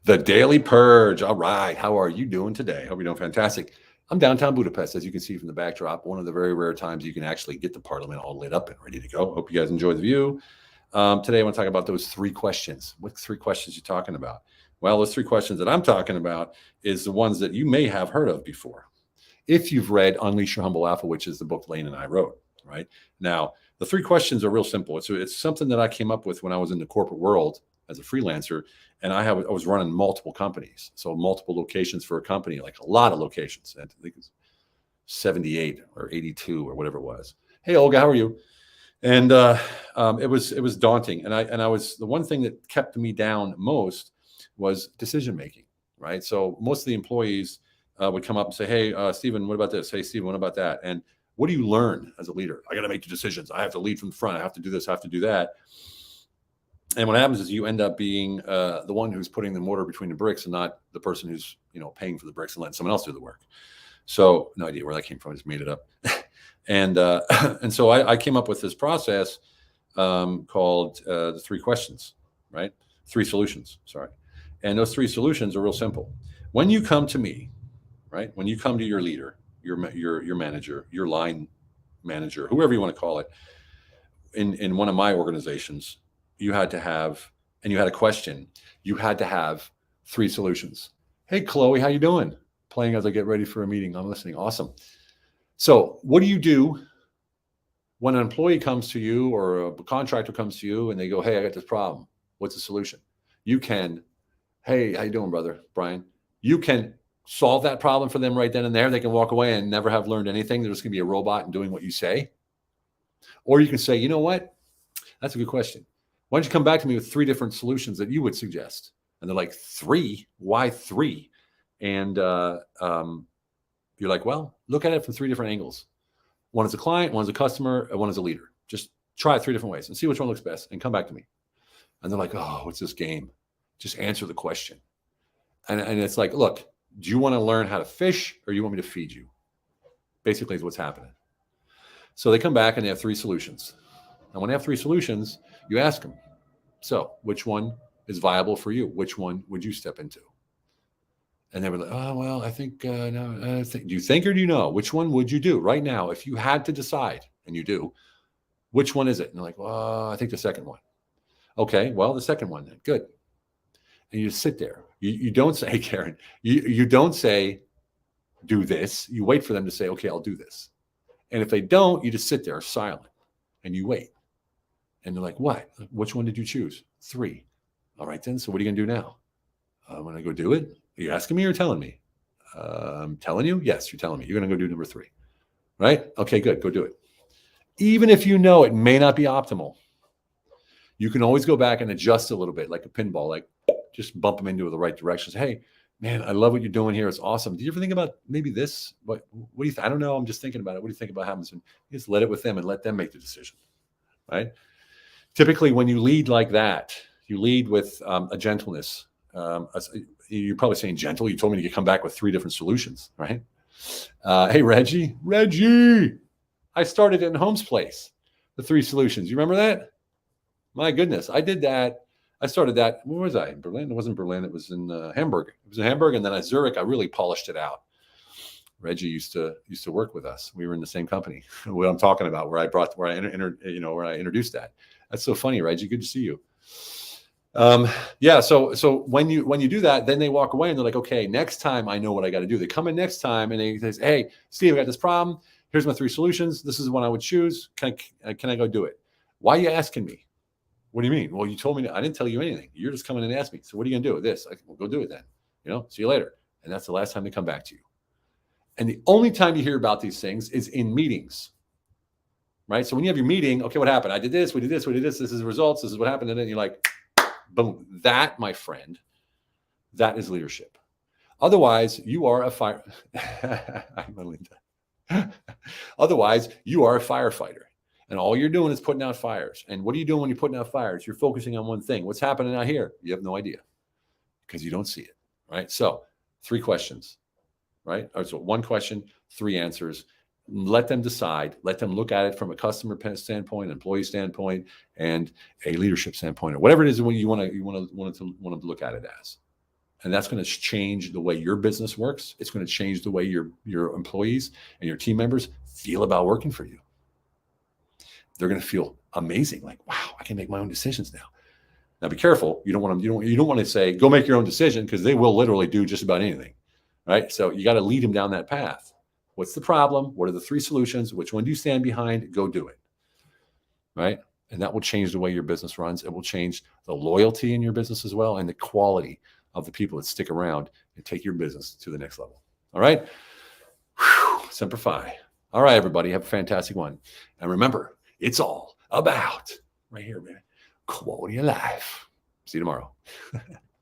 The Daily Purge. All right. How are you doing today? Hope you're doing fantastic. I'm downtown Budapest, as you can see from the backdrop. One of the very rare times you can actually get the Parliament all lit up and ready to go. Hope you guys enjoy the view. Today, I want to talk about those 3 questions. What 3 questions you talking about? Well, those 3 questions that I'm talking about is the ones that you may have heard of before. If you've read Unleash Your Humble Alpha, which is the book Lane and I wrote, right? Now, the 3 questions are real simple. It's something that I came up with when I was in the corporate world as a freelancer, and I was running multiple companies, so multiple locations for a company, like a lot of locations. I think it's 78 or 82 or whatever it was. Hey, Olga, how are you? And it was daunting, and I was, the one thing that kept me down most was decision making, right? So most of the employees would come up and say, hey, Stephen, what about this? Hey, Stephen, what about that? And what do you learn as a leader? I got to make the decisions. I have to lead from the front. I have to do this. I have to do that. And what happens is you end up being the one who's putting the mortar between the bricks and not the person who's, paying for the bricks and letting someone else do the work. So no idea where that came from. I just made it up. And so I came up with this process called the 3 questions, right? 3 solutions, sorry. And those 3 solutions are real simple. When you come to me, right? When you come to your leader, your manager, your line manager, whoever you want to call it, in one of my organizations, you had to have, and you had a question, you had to have 3 solutions. Hey, Chloe, how you doing? Playing as I get ready for a meeting. I'm listening. Awesome. So what do you do when an employee comes to you or a contractor comes to you and they go, hey, I got this problem. What's the solution? You can, hey, how you doing, brother Brian? You can solve that problem for them right then and there. They can walk away and never have learned anything. They're just going to be a robot and doing what you say. Or you can say, you know what? That's a good question. Why don't you come back to me with 3 different solutions that you would suggest? And they're like, 3? Why 3? And you're like, well, look at it from 3 different angles. One is a client, one is a customer, and one is a leader. Just try it 3 different ways and see which one looks best and come back to me. And they're like, oh, what's this game? Just answer the question. And it's like, look, do you want to learn how to fish or you want me to feed you? Basically is what's happening. So they come back and they have 3 solutions. And when they have 3 solutions, you ask them, so which one is viable for you? Which one would you step into? And they were like, oh, well, I think, no, do you think or do you know? Which one would you do right now? If you had to decide, and you do, which one is it? And they're like, well, I think the second one. Okay, well, the second one then, good. And you just sit there. You don't say, hey, Karen, you don't say, do this. You wait for them to say, okay, I'll do this. And if they don't, you just sit there silent and you wait. And they're like, what? Which one did you choose? 3. All right, then. So what are you going to do now? I'm going to go do it. Are you asking me or telling me? I'm telling you. Yes, you're telling me. You're going to go do number 3. Right? Okay, good. Go do it. Even if you know it may not be optimal, you can always go back and adjust a little bit, like a pinball, like just bump them into the right direction. Say, hey, man, I love what you're doing here. It's awesome. Do you ever think about maybe this? What do you think? I don't know. I'm just thinking about it. What do you think about happens? And you just let it with them and let them make the decision. Right? Typically, when you lead like that, you lead with a gentleness. You're probably saying gentle. You told me to come back with 3 different solutions, right? Hey, Reggie, I started in Holmes Place, the 3 solutions. You remember that? My goodness, I did that. I started that. Where was I? In Berlin? It wasn't Berlin. It was in Hamburg. It was in Hamburg, and then at Zurich, I really polished it out. Reggie used to work with us. We were in the same company. What I'm talking about, where I introduced that. That's so funny, Reggie. Good to see you. Yeah. So when you do that, then they walk away and they're like, okay, next time I know what I got to do. They come in next time and they say, hey, Steve, I got this problem. Here's my 3 solutions. This is the one I would choose. Can I go do it? Why are you asking me? What do you mean? Well, you told me I didn't tell you anything. You're just coming and asking me. So what are you going to do with this? Well, go do it then. See you later. And that's the last time they come back to you. And the only time you hear about these things is in meetings, right? So when you have your meeting, okay, what happened? I did this, we did this, this is the results, this is what happened. And then you're like, boom, that, my friend, that is leadership. Otherwise, you are a fire. Otherwise, you are a firefighter. And all you're doing is putting out fires. And what are you doing when you're putting out fires? You're focusing on one thing. What's happening out here? You have no idea because you don't see it, right? So 3 questions, right? So 1 question, 3 answers. Let them decide. Let them look at it from a customer standpoint, employee standpoint, and a leadership standpoint, or whatever it is when you want to look at it as. And that's going to change the way your business works. It's going to change the way your employees and your team members feel about working for you. They're going to feel amazing. Like, wow, I can make my own decisions now. Now be careful. You don't want to say, go make your own decision, because they will literally do just about anything. Right. So you got to lead them down that path. What's the problem? What are the 3 solutions? Which one do you stand behind? Go do it. Right. And that will change the way your business runs. It will change the loyalty in your business as well, and the quality of the people that stick around and take your business to the next level. All right. Semper Fi. All right, everybody. Have a fantastic one. And remember, it's all about right here, man. Quality of life. See you tomorrow.